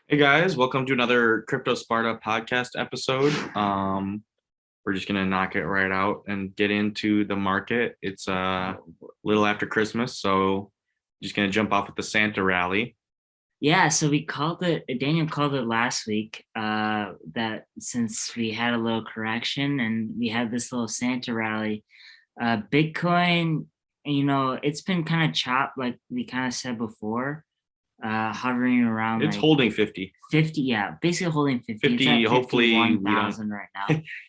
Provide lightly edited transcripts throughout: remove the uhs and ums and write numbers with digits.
Hey guys, welcome to another Cryptosparta Podcast episode. We're just gonna knock it right out and get into the market. It's a little after Christmas, so just gonna jump off with the Santa rally. Yeah, so we called it, Daniel called it last week, that since we had a little correction and we had this little Santa rally, Bitcoin, it's been kind of chopped, like we kind of said before, hovering around It's like holding 50. 50, yeah, basically holding 50. It's 50, at hopefully we don't 51,000 right now.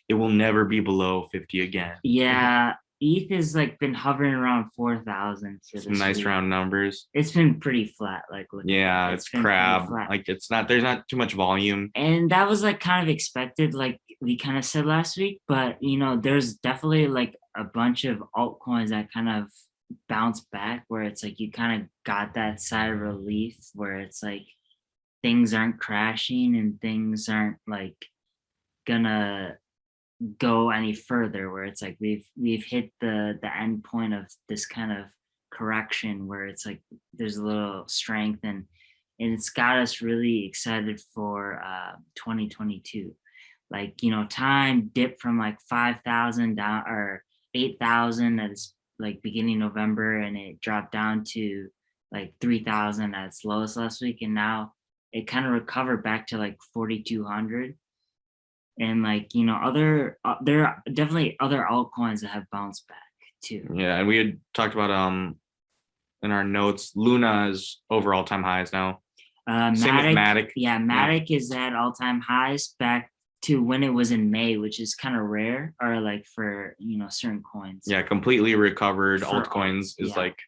it will never be below 50 again. Yeah, ETH has like been hovering around 4,000 for Some this nice week. round numbers. It's been pretty flat, Yeah, it's been pretty crab. flat. Like there's not too much volume. And that was like kind of expected, like we kind of said last week, but there's definitely like a bunch of altcoins that kind of bounce back where it's like you kind of got that sigh of relief where it's like things aren't crashing and things aren't like gonna go any further, where it's like we've hit the end point of this kind of correction where it's like there's a little strength, and it's got us really excited for 2022. Like, time dipped from like 5,000 down or 8,000 at its like beginning November, and it dropped down to like 3,000 at its lowest last week, and now it kind of recovered back to like 4,200. And like other there are definitely other altcoins that have bounced back too. Yeah, and we had talked about in our notes, Luna's over all-time highs now. Same with Matic. Yeah, Matic is at all-time highs back to when it was in May, which is kind of rare, or like for certain coins. Yeah, completely recovered. For Altcoins is like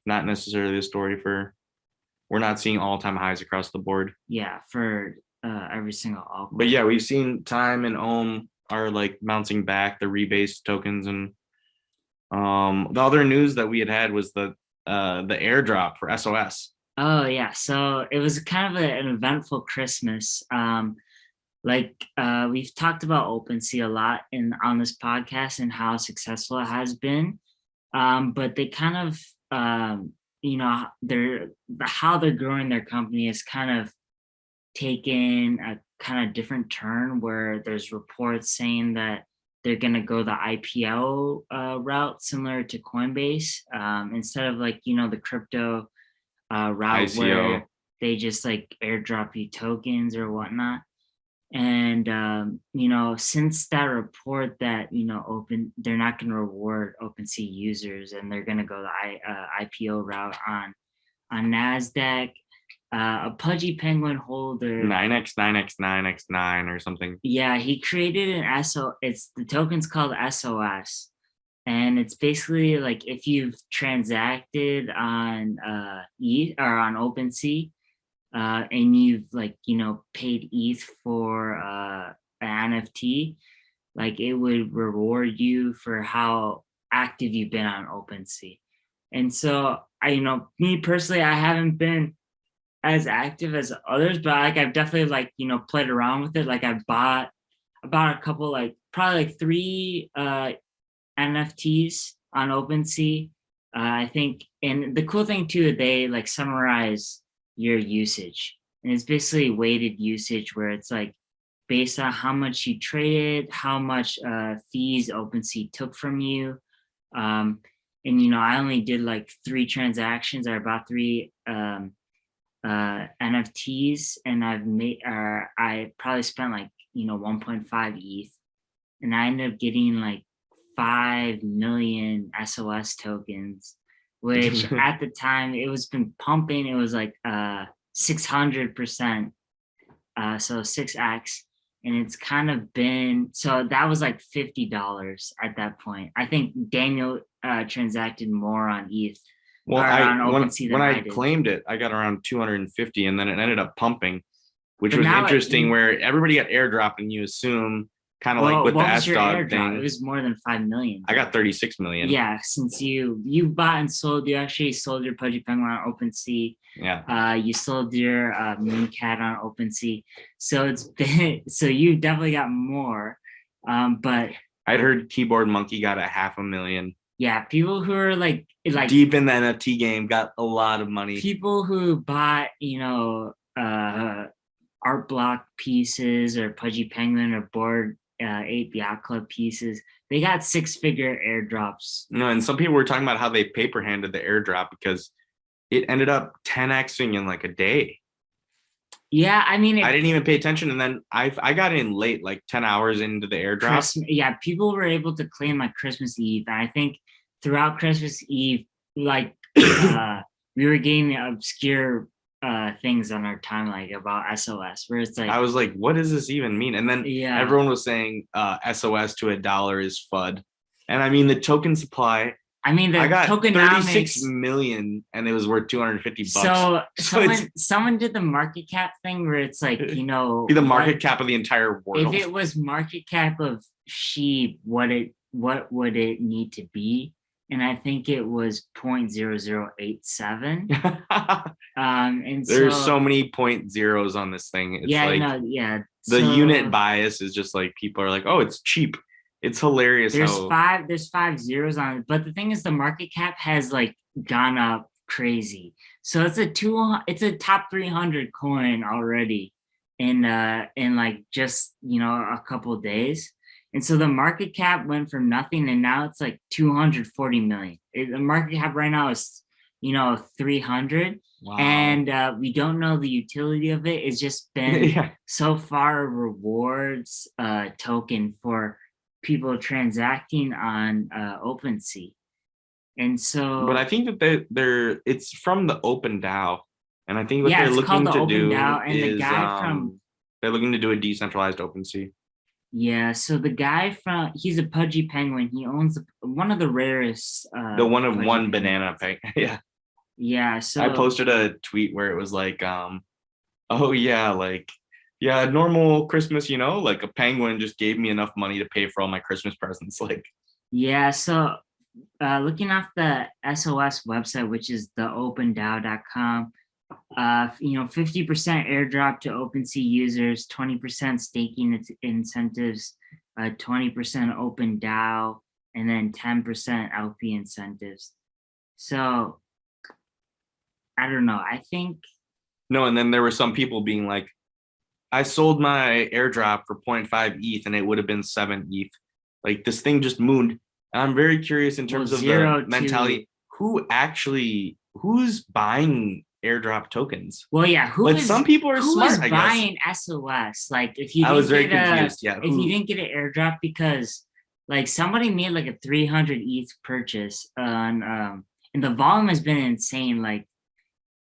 not necessarily the story for. We're not seeing all-time highs across the board. Yeah, for every single altcoin. But yeah, we've seen Time and Ohm are like bouncing back, the rebased tokens, and the other news that we had was the airdrop for SOS. Oh yeah, so it was kind of an eventful Christmas. We've talked about OpenSea a lot on this podcast and how successful it has been, but they kind of how they're growing their company is kind of taken a kind of different turn, where there's reports saying that they're going to go the IPO route, similar to Coinbase, instead of like the crypto route ICO. where they just like airdrop you tokens or whatnot. And since that report that they're not going to reward OpenSea users, and they're going to go the IPO route on NASDAQ, a Pudgy Penguin holder, 9x9x9x9 or something. Yeah, he created an the token's called SOS, and it's basically like if you've transacted on ETH or on OpenSea, and you've like paid ETH for an NFT, like it would reward you for how active you've been on OpenSea. And so me personally, I haven't been as active as others, but like I've definitely like played around with it. Like I bought a couple, like probably like 3 NFTs on OpenSea. I think, and the cool thing too, they like summarize your usage, and it's basically weighted usage, where it's like based on how much you traded, how much fees OpenSea took from you. And I only did like 3 transactions. I bought 3 NFTs, and I probably spent like 1.5 ETH, and I ended up getting like 5 million SOS tokens, which at the time it was been pumping. It was like 600%, so 6x, and it's kind of been, so that was like $50 at that point. I think Daniel transacted more on ETH. Well, when I claimed it, I got around 250, and then it ended up pumping, which was interesting, where everybody got airdropped, and you assume kind of like with the S-Dog thing. It was more than 5 million. I got 36 million. Yeah, since you bought and sold, you actually sold your Pudgy Penguin on OpenSea. Yeah. You sold your Mooncat on OpenSea. So it's been, so you definitely got more. But I'd heard Keyboard Monkey got 500,000. Yeah, people who are like deep in the NFT game got a lot of money. People who bought, art block pieces or Pudgy Penguin or Board Ape Yacht Club pieces. They got 6-figure airdrops. And some people were talking about how they paper handed the airdrop because it ended up 10xing in like a day. Yeah, I mean, I didn't even pay attention, and then I got in late, like 10 hours into the airdrop. Yeah, people were able to claim like Christmas Eve, and I think throughout Christmas Eve, like we were getting obscure things on our timeline about SOS, where it's like I was like, what does this even mean? And then everyone was saying SOS to $1 is FUD. And I mean, the token supply, I got 36 million and it was worth 250 bucks. So someone did the market cap thing where it's like, be the market cap of the entire world. If it was market cap of SHIB, what would it need to be? And I think it was 0.0087. And there's so many point zeros on this thing. It's the unit bias is just like people are like, oh, it's cheap. It's hilarious. There's 5 zeros on it, but the thing is, the market cap has like gone up crazy. So it's a top 300 coin already in like just a couple of days. And so the market cap went from nothing, and now it's like 240 million. The market cap right now is 300. Wow. And we don't know the utility of it. It's just been so far a rewards token for people transacting on OpenSea. And so, but I think that it's from the Open DAO, and I think what they're looking to do is they're looking to do a decentralized OpenSea. Yeah, so the guy he's a Pudgy Penguin. He owns one of the rarest the one of one banana penguin. Yeah, so I posted a tweet where it was like oh yeah, like normal Christmas, like a penguin just gave me enough money to pay for all my Christmas presents. Like, yeah, so looking off the SOS website, which is theopendao.com, 50% airdrop to OpenSea users, 20% staking incentives, 20% Open DAO, and then 10% LP incentives. So I don't know. I think and then there were some people being like, I sold my airdrop for 0.5 ETH and it would have been 7 ETH. Like, this thing just mooned. And I'm very curious in terms of the mentality. Who's buying airdrop tokens? Well, yeah. Some people are smart. Who's buying SOS? Like, if you was very confused. If you didn't get an airdrop because like somebody made like a 300 ETH purchase on and the volume has been insane. Like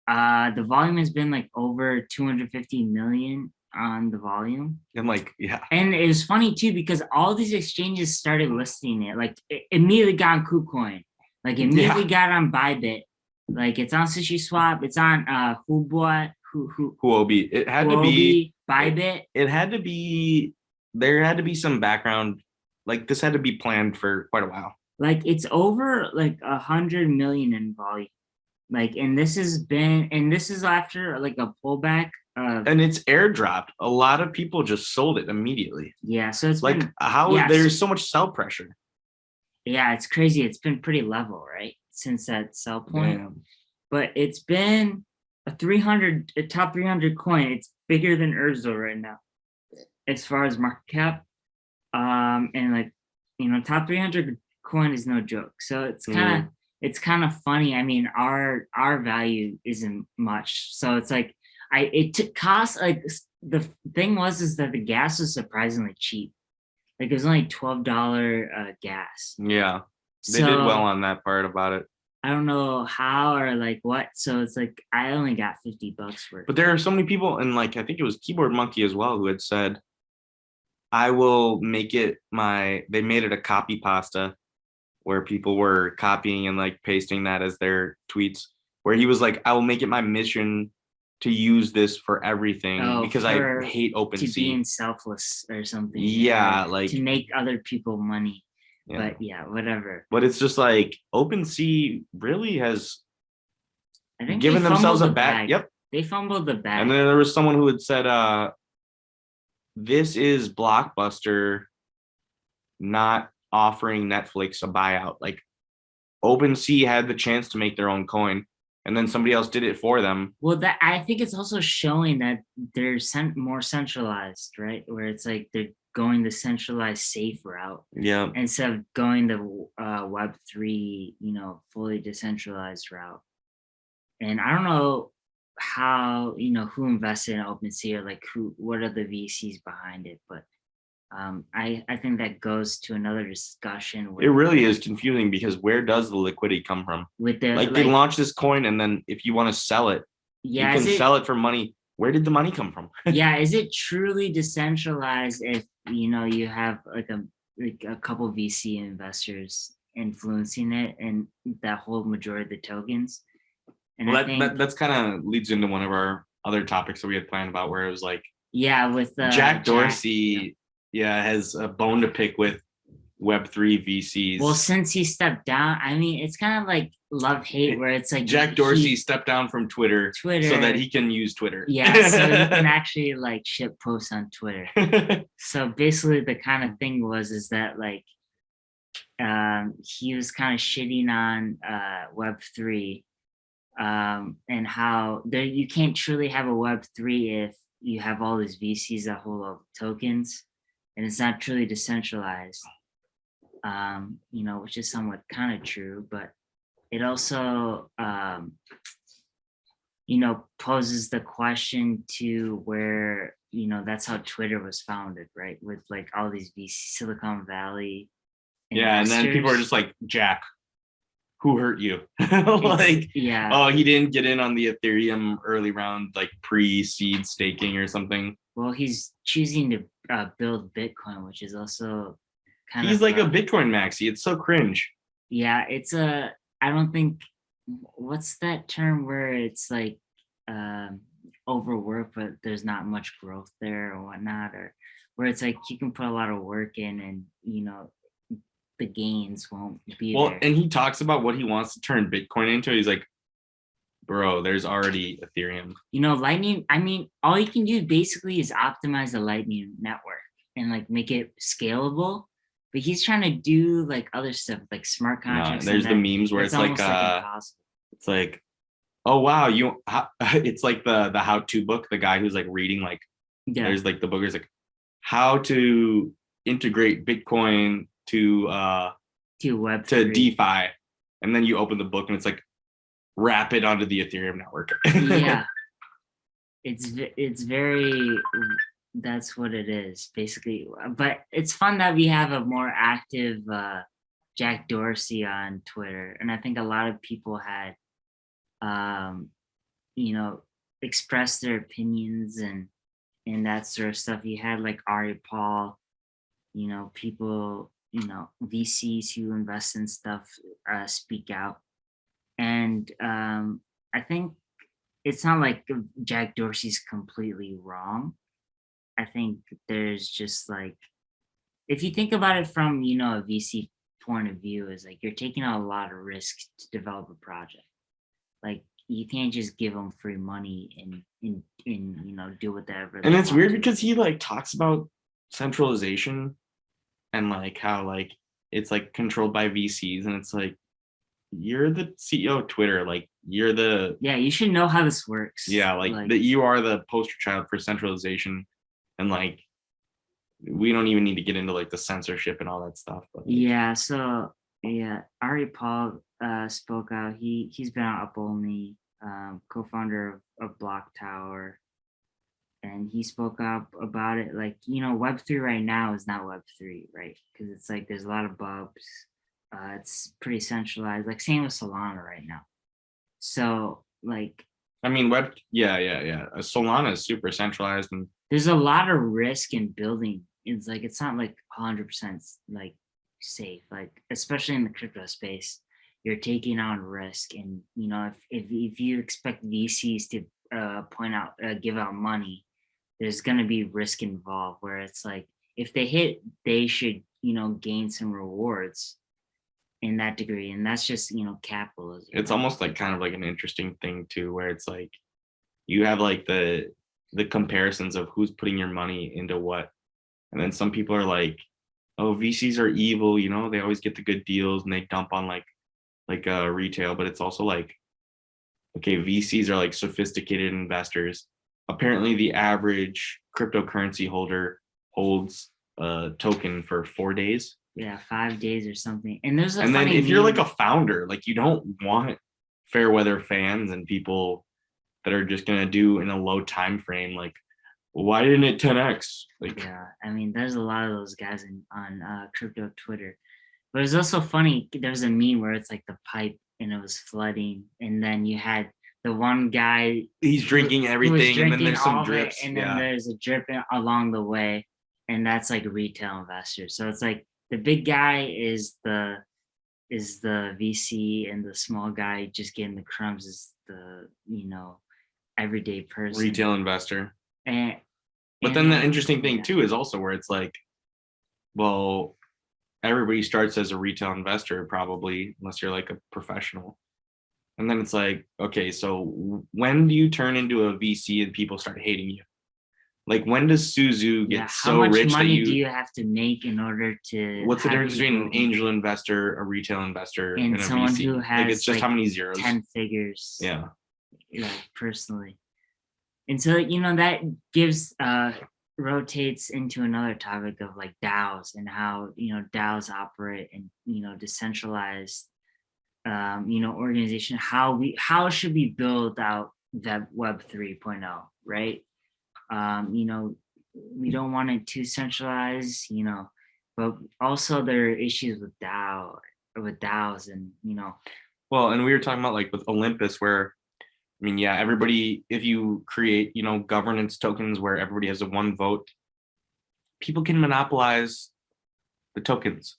the volume has been like over 250 million on the volume. And like, and it was funny too because all these exchanges started listing it. Like it immediately got on KuCoin, like immediately got on Bybit, like it's on SushiSwap, it's on Huobi. It had to be Bybit. It had to be. There had to be some background. Like, this had to be planned for quite a while. Like, it's over like 100 million in volume. Like, and this is after like a pullback. And it's airdropped. A lot of people just sold it immediately. Yeah, so it's like there's so much sell pressure. Yeah, it's crazy. It's been pretty level, right, since that sell point. Damn. But it's been a top 300 coin. It's bigger than Urzo right now, as far as market cap. And like top 300 coin is no joke. So it's kind of funny. I mean, our value isn't much, so it's like cost like the thing is that the gas was surprisingly cheap. Like, it was only $12 gas. Yeah, they did well on that part about it. I don't know how or like what. So it's like I only got $50 worth. But there are so many people, and like I think it was Keyboard Monkey as well, who had said, I will make it they made it a copy pasta where people were copying and like pasting that as their tweets, where he was like, I will make it my mission to use this for everything because I hate OpenSea. To being selfless or something. Yeah, like to make other people money. Yeah. But yeah, whatever. But it's just like OpenSea really has given themselves a bag. Yep. They fumbled the bag. And then there was someone who had said, this is Blockbuster not offering Netflix a buyout. Like, OpenSea had the chance to make their own coin. and then somebody else did it for them. Well, that I think it's also showing that they're more centralized, right? Where it's like they're going the centralized safe route Yeah. instead of going the Web3, fully decentralized route. And I don't know how, who invested in OpenSea or like what are the VCs behind it, but I think that goes to another discussion It really is confusing because where does the liquidity come from? with the Like they launch this coin, and then if you want to sell it, you can sell it for money. Where did the money come from? Yeah, is it truly decentralized if you have like a couple VC investors influencing it and that whole majority of the tokens? And well, I think that's kind of leads into one of our other topics that we had planned about, where it was like, with Jack Dorsey, has a bone to pick with Web3 VCs. Well, since he stepped down, I mean, it's kind of like love-hate, where it's like Jack Dorsey stepped down from Twitter so that he can use Twitter. Yeah, so he can actually like ship posts on Twitter. So basically, the kind of thing is that like he was kind of shitting on Web3 and how you can't truly have a Web3 if you have all these VCs that hold all the tokens, and it's not truly decentralized. Which is somewhat kind of true, but it also, poses the question to where, that's how Twitter was founded, right? With like all these VC Silicon Valley investors. Yeah, and then people are just like, Jack, who hurt you? Like, oh, he didn't get in on the Ethereum early round, like pre-seed staking or something. Well, he's choosing to build Bitcoin, which is also he's like a Bitcoin maxi. It's so cringe. Yeah, I don't think, what's that term where it's like overworked, but there's not much growth there or whatnot, or where it's like you can put a lot of work in and the gains won't be there. And he talks about what he wants to turn Bitcoin into. He's like, bro, there's already Ethereum. Lightning, I mean, all you can do basically is optimize the Lightning network and like make it scalable. But he's trying to do like other stuff, like smart contracts. There's the memes where it's like it's like, oh wow, it's like the how-to book, the guy who's like reading like, there's like the book is like how to integrate Bitcoin to Web3. to DeFi, and then you open the book and it's like wrap it onto the Ethereum network. Yeah, it's very. That's what it is basically, but it's fun that we have a more active Jack Dorsey on Twitter, and I think a lot of people had expressed their opinions and that sort of stuff. You had like Ari Paul, people, VCs who invest in stuff speak out, and I think it's not like Jack Dorsey's completely wrong. I think there's just like, if you think about it from, a VC point of view, is like you're taking a lot of risk to develop a project. Like you can't just give them free money and do whatever. And it's weird because he like talks about centralization and like how like it's like controlled by VCs, and it's like, you're the CEO of Twitter, like you're the you should know how this works. Yeah, like that you are the poster child for centralization. And like, we don't even need to get into like the censorship and all that stuff. But Ari Paul spoke out. He's been on Up Only, co-founder of Block Tower, and he spoke up about it. Like, Web3 right now is not Web3, right? Because it's like there's a lot of bugs. It's pretty centralized. Like same with Solana right now. So like, I mean, Solana is super centralized, and there's a lot of risk in building. It's like it's not like 100% like safe. Like especially in the crypto space, you're taking on risk, and if you expect VCs to give out money, there's gonna be risk involved. Where it's like if they hit, they should gain some rewards in that degree, and that's just capitalism. It's almost like kind of like an interesting thing too, where it's like you have like the comparisons of who's putting your money into what, and then some people are like, oh, VCs are evil, they always get the good deals and they dump on like retail. But it's also like okay, VCs are like sophisticated investors. Apparently, the average cryptocurrency holder holds a token for 4 days. Yeah, 5 days or something. And there's a And then funny if you're like meme. a founder, like you don't want fair weather fans and people that are just gonna do in a low time frame, like, why didn't it 10x? Like, Yeah, I mean, there's a lot of those guys on crypto Twitter. But it's also funny. There was a meme where it's like the pipe and it was flooding, and then you had the one guy he's drinking who was everything, and then drinking there's some all of it, drips. and then Yeah. there's a drip along the way, and that's like retail investors. So it's like the big guy is the VC, and the small guy just getting the crumbs is the everyday person. Retail investor. And But then the like, interesting thing yeah. too is also where it's like, well, everybody starts as a retail investor probably, unless you're like a professional. And then it's like, okay, so when do you turn into a VC and people start hating you? Like, when does Suzu Yeah, get how so much rich that money do you? you have to make in order to What's the have difference between an people angel investor, a retail investor, and and a someone who VC? Like, it's has just how like many zeros. 10 figures, Yeah. like personally? And so, that gives rotates into another topic of like DAOs and how DAOs operate, and decentralized organization. How should we build out that Web 3.0, right? We don't want it too centralized, but also there are issues with DAOs, and Well, and we were talking about like with Olympus, where I mean, yeah, everybody, if you create, governance tokens where everybody has a one vote, people can monopolize the tokens.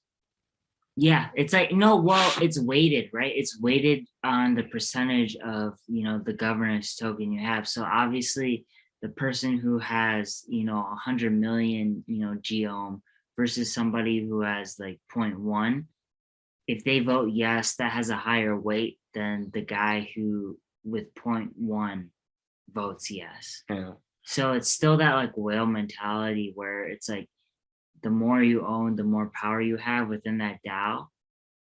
yeah, it's like, no, well, it's weighted, right? It's weighted on the percentage of the governance token you have. So obviously the person who has 100 million geom versus somebody who has like zero point 0.1, if they vote yes, that has a higher weight than the guy who with zero point 0.1 votes yes. Yeah. So it's still that like whale mentality where it's like the more you own, the more power you have within that DAO.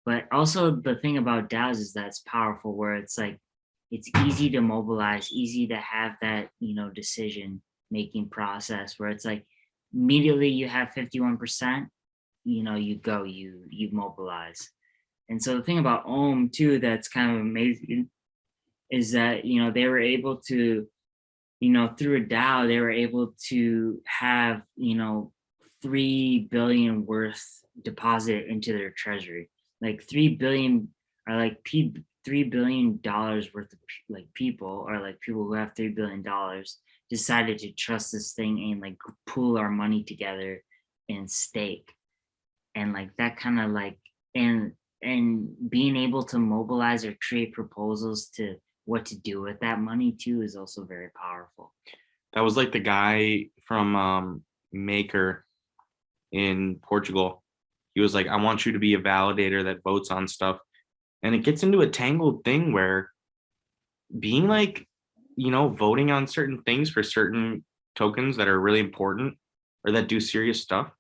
But also the thing about DAOs is that it's powerful, where it's like it's easy to mobilize, easy to have that decision making process where it's like immediately you have 51%, you mobilize. And so the thing about Ohm too that's kind of amazing is that they were able to through a DAO they were able to have 3 billion worth deposit into their treasury. Like 3 billion are like $3 billion worth of like people, or like people who have $3 billion decided to trust this thing and like pool our money together and stake. And like that kind of like and being able to mobilize or create proposals to what to do with that money too is also very powerful. That was like the guy from Maker in Portugal. He was like, I want you to be a validator that votes on stuff. And it gets into a tangled thing where being like, voting on certain things for certain tokens that are really important or that do serious stuff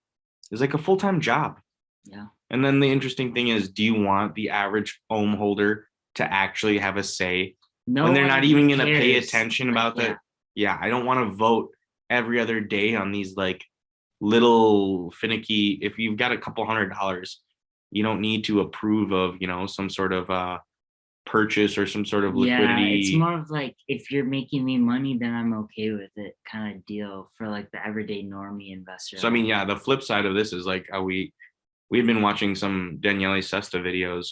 is like a full-time job. Yeah. And then the interesting thing is, do you want the average Ohm holder to actually have a say when they're not even going to pay attention about that? Yeah, I don't want to vote every other day on these like little finicky. If you've got a couple $100, you don't need to approve of, some sort of purchase or some sort of liquidity. Yeah, it's more of like, if you're making me money, then I'm okay with it kind of deal for like the everyday normie investor. So I mean, yeah, the flip side of this is like how we've been watching some Daniele Sesta videos,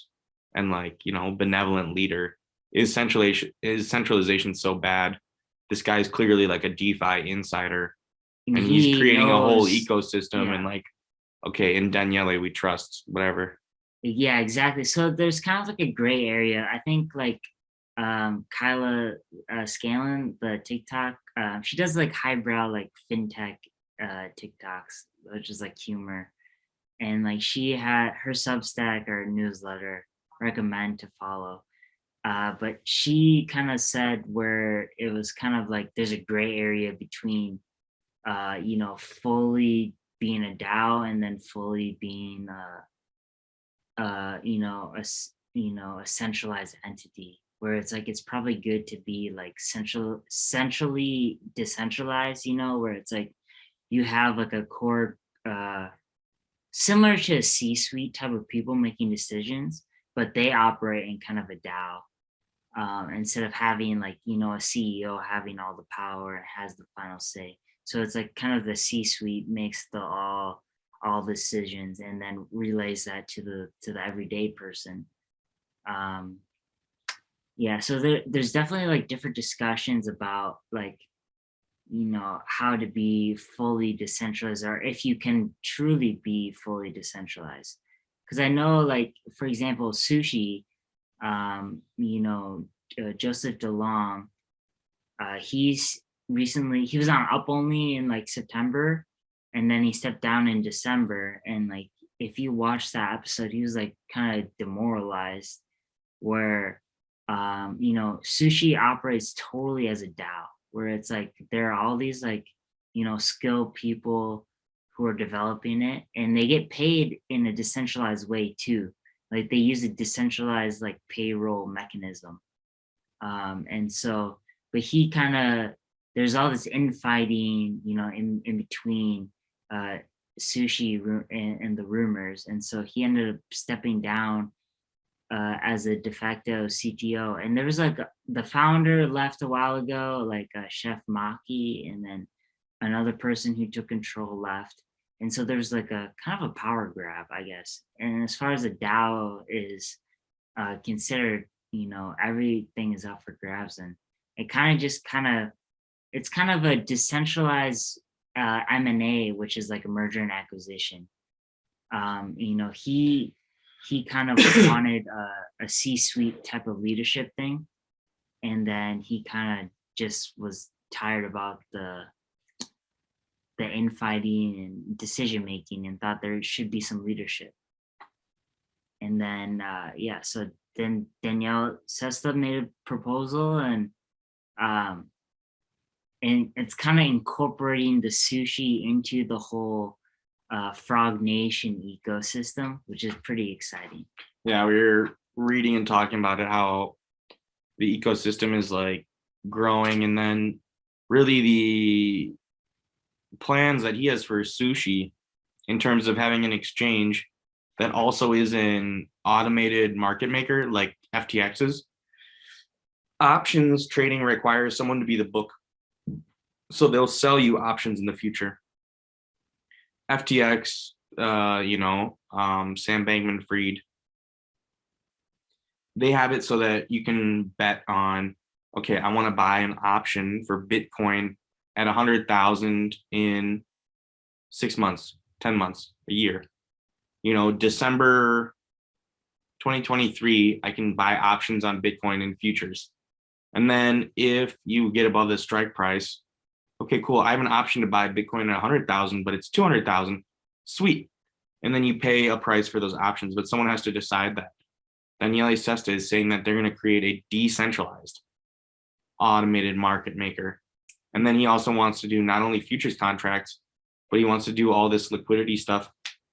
and like, benevolent leader is centralization so bad. This guy's clearly like a DeFi insider, and he's creating a whole ecosystem. And like, okay, in Daniele we trust, whatever. Yeah, exactly. So there's kind of like a gray area. I think like Kyla Scanlon, the TikTok, she does like highbrow like fintech TikToks, which is like humor. And like she had her Substack or newsletter, recommend to follow. But she kind of said where it was kind of like there's a gray area between fully being a DAO and then fully being a centralized entity where it's like it's probably good to be like centrally decentralized, where it's like you have like a core similar to a C-suite type of people making decisions, but they operate in kind of a DAO. Instead of having like a CEO having all the power and has the final say. So it's like kind of the C-suite makes the all decisions and then relays that to the everyday person. Um, yeah, so there's definitely like different discussions about like how to be fully decentralized, or if you can truly be fully decentralized. Because I know, like, for example, sushi, Joseph DeLong, he was on Up Only in like September, and then he stepped down in December. And like, if you watch that episode, he was like kind of demoralized, where sushi operates totally as a DAO, where it's like there are all these like skilled people who are developing it, and they get paid in a decentralized way too. Like they use a decentralized like payroll mechanism. And so, but he kind of, there's all this infighting, in between uh, sushi and the rumors. And so he ended up stepping down as a de facto CTO. And there was like the founder left a while ago, like Chef Maki, and then another person who took control left. And so there's like a kind of a power grab, I guess. And as far as a DAO is considered, everything is up for grabs. And it it's kind of a decentralized M&A, which is like a merger and acquisition. He kind of wanted a C-suite type of leadership thing, and then he kind of just was tired about the infighting and decision making, and thought there should be some leadership. And then so then Danielle Sesta made a proposal, and it's kind of incorporating the sushi into the whole Frog Nation ecosystem, which is pretty exciting. Yeah, we were reading and talking about it, how the ecosystem is like growing, and then really the plans that he has for sushi in terms of having an exchange that also is an automated market maker like FTX's. Options trading requires someone to be the book, so they'll sell you options in the future. FTX, Sam Bankman-Fried, they have it so that you can bet on, okay, I want to buy an option for Bitcoin at 100,000 in 6 months, 10 months, a year. December 2023, I can buy options on Bitcoin in futures. And then if you get above the strike price, okay, cool, I have an option to buy Bitcoin at 100,000, but it's 200,000. Sweet. And then you pay a price for those options, but someone has to decide that. Daniele Sesta is saying that they're going to create a decentralized automated market maker. And then he also wants to do not only futures contracts, but he wants to do all this liquidity stuff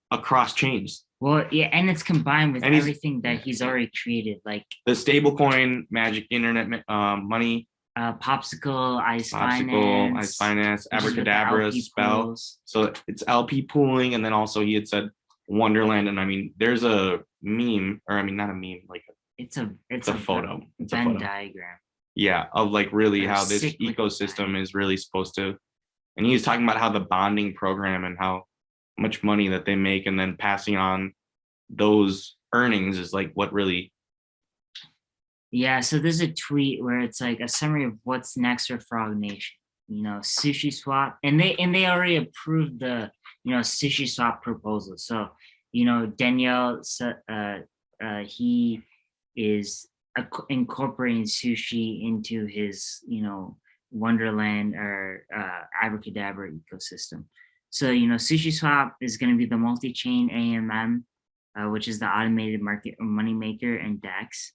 across chains. Well, yeah, and it's combined with everything that he's already created, like the stablecoin, Magic Internet Money, Popsicle, Ice Finance, Abracadabra, Spell. Pools. So it's LP pooling, and then also he had said Wonderland, and I mean, there's a meme, or I mean, not a meme, like it's a photo, it's a Venn diagram. Yeah, of like really how this ecosystem is really supposed to. And he was talking about how the bonding program and how much money that they make, and then passing on those earnings is like what really. Yeah, so there's a tweet where it's like a summary of what's next for Frog Nation. Sushi Swap, and they already approved the Sushi Swap proposal. So Danielle, he is incorporating sushi into his Wonderland or Abracadabra ecosystem. So Sushi Swap is going to be the multi-chain AMM, which is the automated market money maker, and DEX.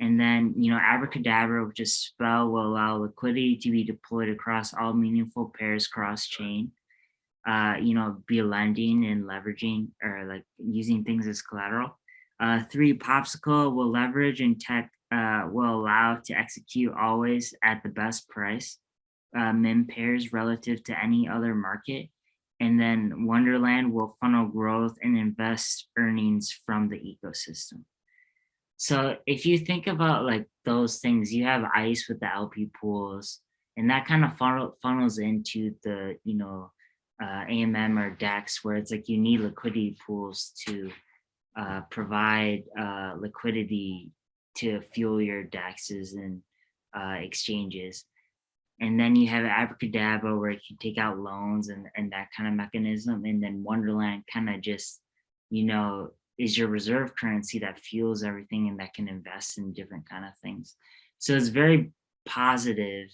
And then, Abracadabra, which is Spell, will allow liquidity to be deployed across all meaningful pairs cross-chain. Be lending and leveraging, or like using things as collateral. 3, Popsicle will leverage and tech will allow to execute always at the best price, min pairs relative to any other market. And then Wonderland will funnel growth and invest earnings from the ecosystem. So if you think about like those things, you have ICE with the LP pools, and that kind of funnels into the AMM or DEX, where it's like you need liquidity pools to provide liquidity to fuel your DEXs and exchanges. And then you have Abracadabra where you can take out loans and that kind of mechanism. And then Wonderland kind of just, is your reserve currency that fuels everything and that can invest in different kind of things. So it's very positive.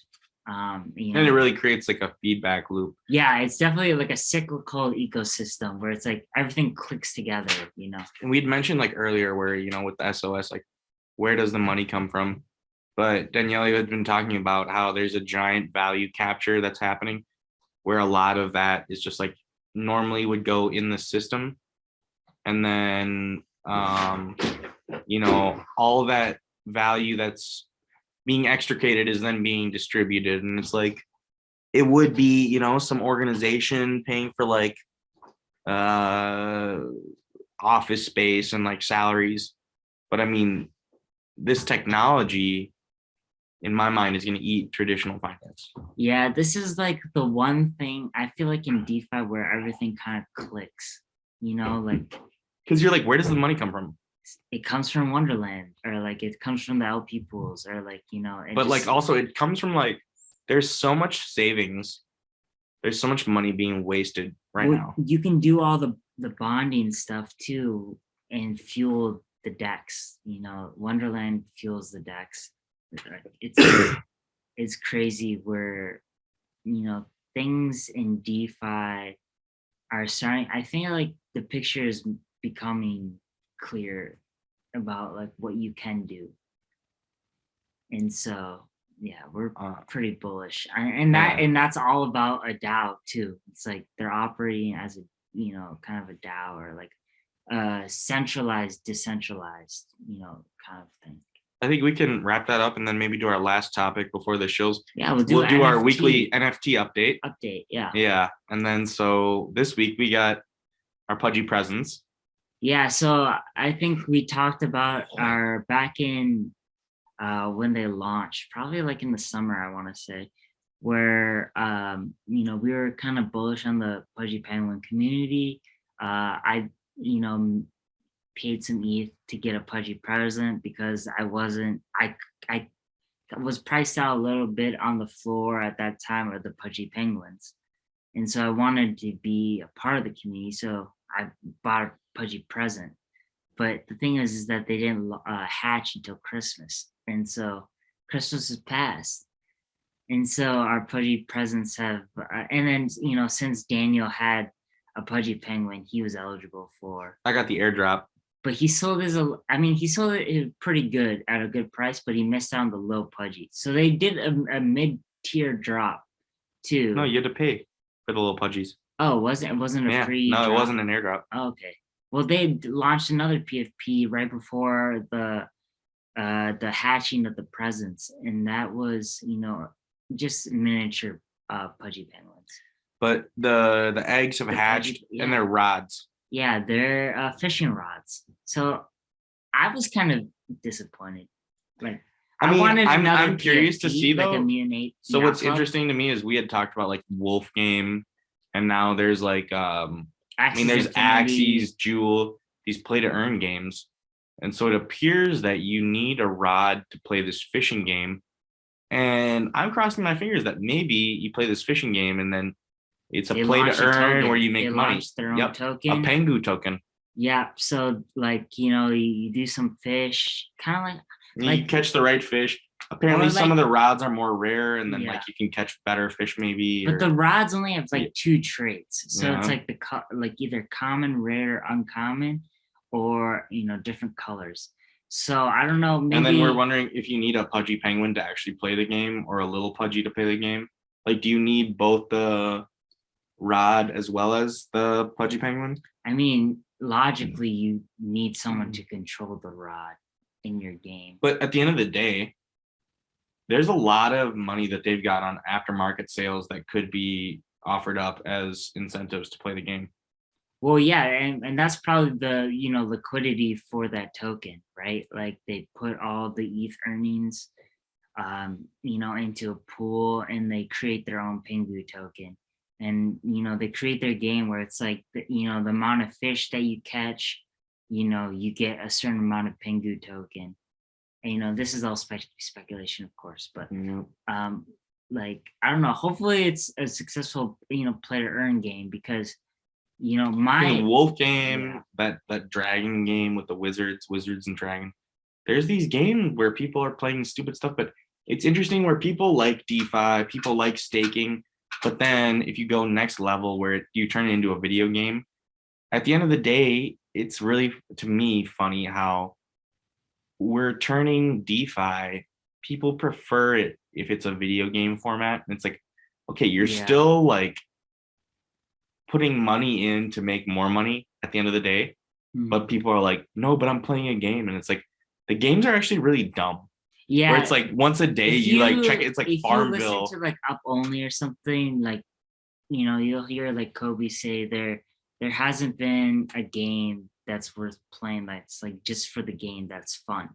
And it really creates like a feedback loop. Yeah, it's definitely like a cyclical ecosystem where it's like everything clicks together, And we'd mentioned like earlier where, with the SOS, like where does the money come from? But Daniele had been talking about how there's a giant value capture that's happening where a lot of that is just like normally would go in the system. And then, all that value that's being extricated is then being distributed. And it's like, it would be, some organization paying for like office space and like salaries. But I mean, this technology, in my mind, is going to eat traditional finance. Yeah, this is like the one thing I feel like in DeFi where everything kind of clicks, like. Because you're like, where does the money come from? It comes from Wonderland, or like it comes from the LP pools, or like, But like also it comes from like, there's so much savings. There's so much money being wasted now. You can do all the bonding stuff too and fuel the DEX. Wonderland fuels the DEX. It's crazy where things in DeFi are starting. I think like the picture is becoming clear about like what you can do, and so yeah, we're pretty bullish, and that's all about a DAO too. It's like they're operating as a kind of a DAO, or like centralized, decentralized, kind of thing. I think we can wrap that up and then maybe do our last topic before the shows. Yeah, we'll do our weekly NFT update. Yeah, and then so this week we got our Pudgy presents. Yeah, so I think we talked about our back in when they launched, probably like in the summer, I want to say, where we were kind of bullish on the Pudgy Penguin community. I paid some ETH to get a Pudgy present because I was priced out a little bit on the floor at that time of the Pudgy Penguins, and so I wanted to be a part of the community, so I bought a Pudgy present. But the thing is that they didn't hatch until Christmas, and so Christmas has passed, and so our Pudgy presents have and then since Daniel had a Pudgy Penguin, he was eligible for. I got the airdrop, but he sold he sold it pretty good at a good price, but he missed out on the low Pudgy. So they did a mid-tier drop too. No, you had to pay for the little Pudgies. Oh, it wasn't a free no, drop? It wasn't an airdrop. Oh, okay. Well, they launched another PFP right before the hatching of the presents, and that was just miniature Pudgy Penguins. But the eggs have hatched, and they're rods. Yeah, they're fishing rods. So I was kind of disappointed. Like I'm curious to see like though. So what's interesting to me is we had talked about like Wolf Game, and now there's like there's Axie's, Jewel, these play to earn games. And so it appears that you need a rod to play this fishing game. And I'm crossing my fingers that maybe you play this fishing game and then it's a play to earn where you make money. Their own token. A Pengu token. Yeah. So like, you do some fish, kind of like you catch the right fish. Apparently some of the rods are more rare, and then like you can catch better fish maybe. But the rods only have like 2 traits. So it's like either common, rare, uncommon, or different colors. So I don't know. Maybe. And then we're wondering if you need a Pudgy Penguin to actually play the game, or a little Pudgy to play the game. Like, do you need both the rod as well as the Pudgy Penguin? I mean, logically, you need someone to control the rod. in your game. But at the end of the day, there's a lot of money that they've got on aftermarket sales that could be offered up as incentives to play the game. Well, yeah, and that's probably the liquidity for that token, right? Like they put all the ETH earnings, into a pool, and they create their own Pingu token, and they create their game where it's like the amount of fish that you catch, you get a certain amount of Pingu token, and this is all speculation, of course, but like I don't know. Hopefully, it's a successful play to earn game because the wolf game, that dragon game with the wizards and dragon. There's these games where people are playing stupid stuff, but it's interesting where people like DeFi, people like staking, but then if you go next level where you turn it into a video game, at the end of the day, it's really, to me, funny how we're turning DeFi. People prefer it if it's a video game format. And it's like, okay, you're still like putting money in to make more money at the end of the day. But people are like, no, but I'm playing a game. And it's like, the games are actually really dumb. Yeah. Where it's like once a day, you like check it. It's like Farmville. If you listen to like Up Only or something, like, you'll hear like Kobe say there hasn't been a game that's worth playing that's like just for the game that's fun.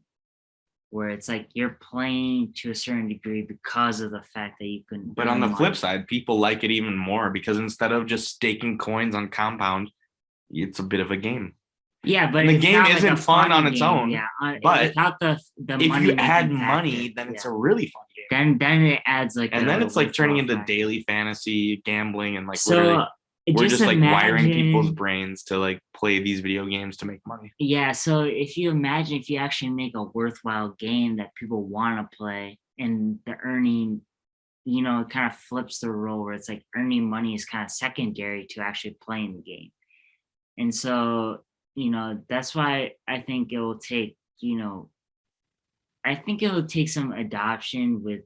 Where it's like you're playing to a certain degree because of the fact that you can. But on the flip side, people like it even more because instead of just staking coins on Compound, it's a bit of a game. Yeah, but the game isn't fun on its own. Yeah, but without the if you add money, then it's a really fun game. Then it adds like. And then it's like turning into daily fantasy gambling and like so. We're just like wiring people's brains to like play these video games to make money. Yeah, so if you actually make a worthwhile game that people want to play, and the earning, it kind of flips the role where it's like earning money is kind of secondary to actually playing the game. And so, that's why I think it will take, some adoption with,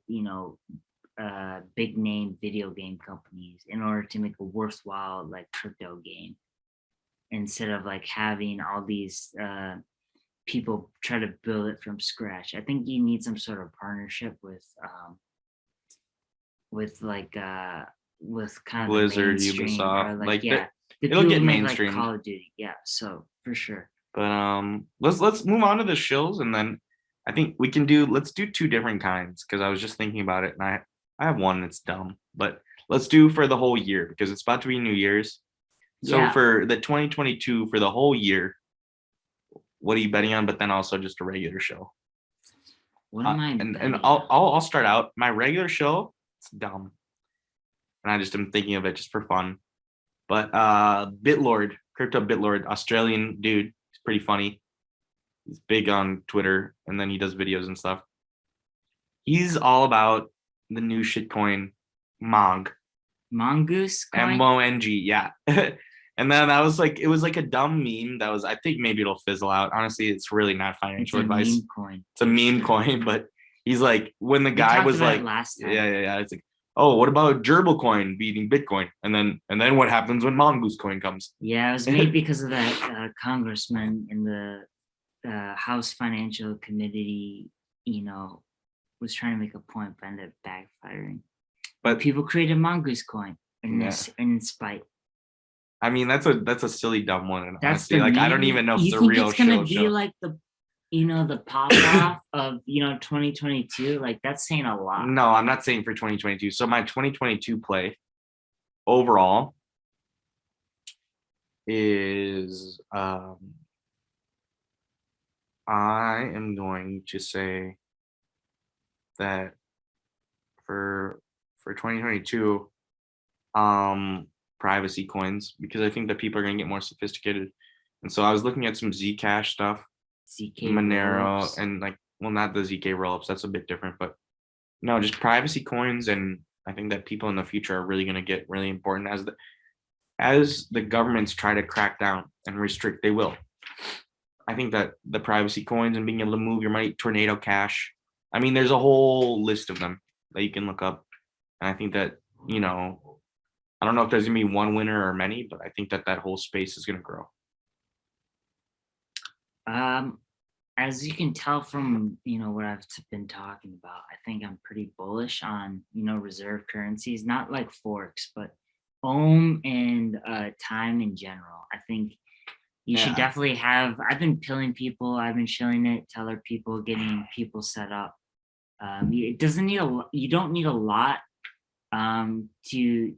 big name video game companies in order to make a worthwhile like crypto game, instead of like having all these people try to build it from scratch. I think you need some sort of partnership with kind of Blizzard, Ubisoft, like it'll get mainstream. Like Call of Duty, so for sure. But let's move on to the shills, and then I think let's do two different kinds because I was just thinking about it, and I have one that's dumb, but let's do for the whole year because it's about to be New Year's. So for the 2022 for the whole year, what are you betting on? But then also just a regular show. What am I? And I'll start out. My regular show, it's dumb, and I just am thinking of it just for fun. But BitLord, Crypto BitLord, Australian dude, he's pretty funny. He's big on Twitter, and then he does videos and stuff. He's all about the new shitcoin Mongoose coin? Mong, yeah. And then that was like, it was like a dumb meme that was, I think maybe it'll fizzle out. Honestly, it's really not financial advice. Meme coin. It's a meme coin, but he's like, when the guy was like, last time. Yeah. It's like, oh, what about Gerbil coin beating Bitcoin? And then what happens when Mongoose coin comes? Yeah, it was made because of that congressman in the House Financial Committee, was trying to make a point, but ended up backfiring. But people created Mongoose coin in spite. I mean, that's a silly dumb one, and honestly, like I don't even know if it's a real show. You think it's gonna be like the pop off of 2022? Like that's saying a lot. No, I'm not saying for 2022. So my 2022 play overall is I am going to say that for 2022 privacy coins, because I think that people are going to get more sophisticated. And so I was looking at some Zcash stuff, ZK Monero, roll-ups. and like, well, not the ZK rollups, that's a bit different, but no, just privacy coins. And I think that people in the future are really going to get really important as the governments try to crack down and restrict. They will. I think that the privacy coins and being able to move your money, Tornado Cash, I mean, there's a whole list of them that you can look up. And I think that, I don't know if there's going to be one winner or many, but I think that whole space is going to grow. as you can tell from what I've been talking about, I think I'm pretty bullish on reserve currencies, not like Forex, but Ohm and time in general. I think you should Yeah. definitely have. I've been pilling people. I've been shilling it to other people, getting people set up. It doesn't need you don't need a lot to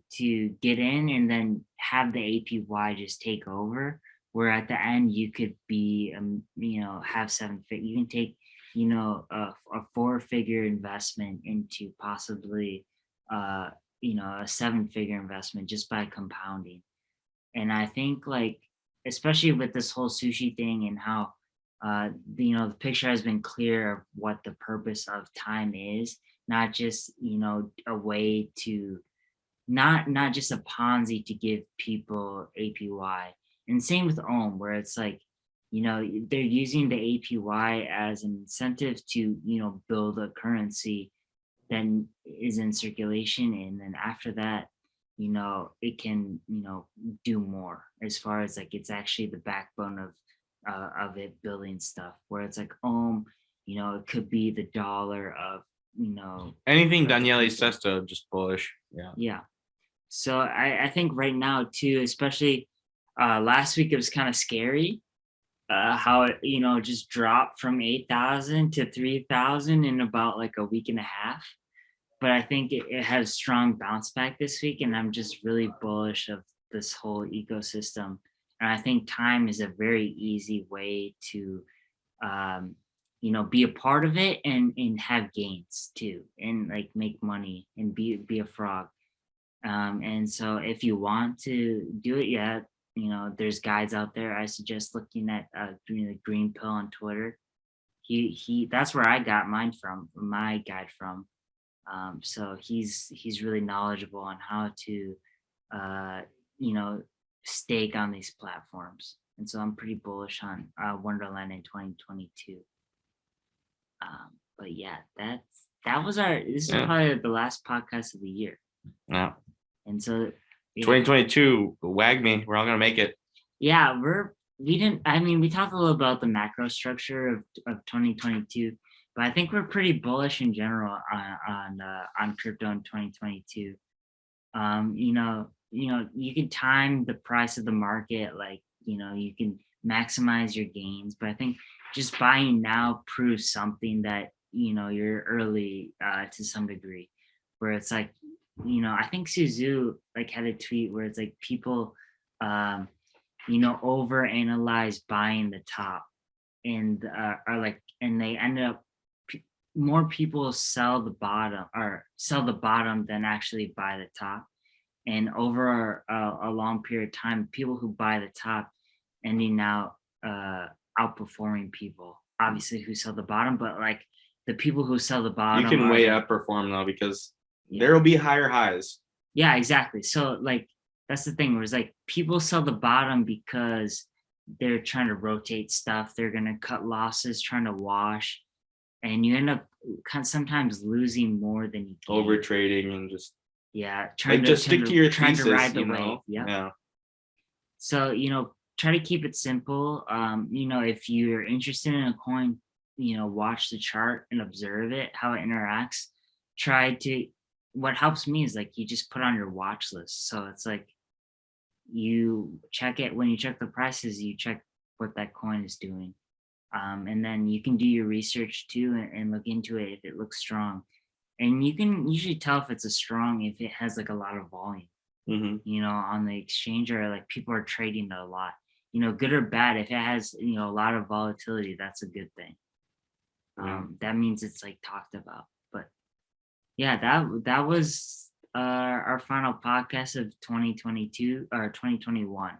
get in, and then have the APY just take over. Where at the end you could be have you can take a 4-figure investment into possibly uh a 7-figure investment just by compounding. And I think, like, especially with this whole sushi thing and how the picture has been clear of what the purpose of time is, not just a way to not just a Ponzi to give people APY. And same with Ohm, where it's like, they're using the APY as an incentive to, build a currency that is in circulation. And then after that, it can, do more as far as like it's actually the backbone of it building stuff. Where it's like Ohm, it could be the dollar of, Anything of the Daniele people. Sesta, just bullish. Yeah. Yeah. So I think right now too, especially last week, it was kind of scary how it just dropped from 8,000 to 3,000 in about like a week and a half. But I think it had a strong bounce back this week, and I'm just really bullish of this whole ecosystem. And I think time is a very easy way to um, be a part of it, and have gains too, and like make money and be a frog. And so if you want to do it, yeah, there's guides out there. I suggest looking at the Green Pill on Twitter. He that's where I got my guide from. So he's really knowledgeable on how to uh, you know stake on these platforms. And so I'm pretty bullish on Wonderland in 2022. But yeah, that was this is Yeah. probably the last podcast of the year. Yeah. And so, yeah. 2022, wag me. We're all gonna make it. Yeah, we didn't. I mean, we talked a little about the macro structure of 2022, but I think we're pretty bullish in general on crypto in 2022. You can time the price of the market, like you can maximize your gains. But I think just buying now proves something that you're early to some degree, where it's like I think Suzu like had a tweet where it's like people um over analyze buying the top, and are like, and they ended up more people sell the bottom than actually buy the top. And over a long period of time, people who buy the top ending out outperforming people, obviously, who sell the bottom. But like the people who sell the bottom, You can are way like, outperform though, because there will be higher highs. yeah, exactly. So like that's the thing, where it's like people sell the bottom because they're trying to rotate stuff. They're gonna cut losses, trying to wash, and you end up sometimes losing more than you gain. Over trading and just Yeah, just stick to your trying thesis, to ride the you wave. know? Yeah. So try to keep it simple. If you're interested in a coin, watch the chart and observe it, how it interacts. Try to What helps me is like you just put on your watch list. So it's like you check it when you check the prices, you check what that coin is doing. And then you can do your research too, and look into it if it looks strong. And you can usually tell if it's a strong if it has like a lot of volume, on the exchange, or like people are trading it a lot. Good or bad, if it has a lot of volatility, that's a good thing. That means it's like talked about. But yeah, that was our final podcast of 2022 or 2021,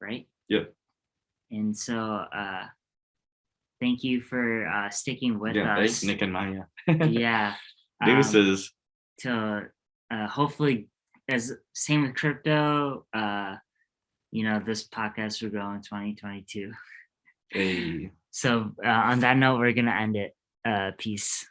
right? Yep. And so thank you for sticking with Yeah, us. thanks, Nick and Maya. Yeah. Deuces. To hopefully, as same with crypto, this podcast will grow in 2022. Hey. So on that note, we're gonna end it. Peace.